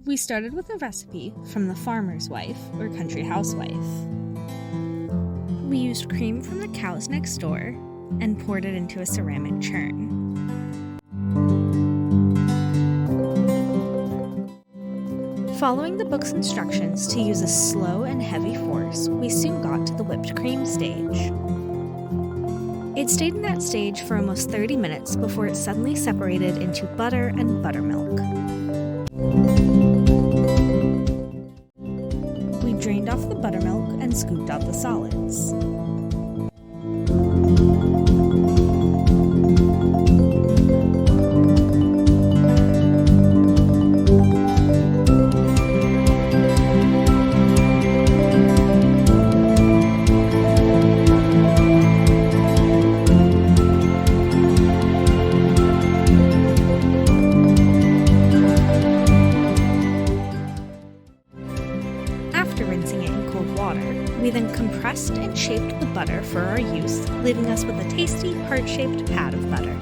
We started with a recipe from the farmer's wife or country housewife. We used cream from the cows next door and poured it into a ceramic churn. Following the book's instructions to use a slow and heavy force, we soon got to the whipped cream stage. It stayed in that stage for almost 30 minutes before it suddenly separated into butter and buttermilk. We drained off the buttermilk and scooped out the solids. After rinsing it in cold water, we then compressed and shaped the butter for our use, leaving us with a tasty, heart-shaped pad of butter.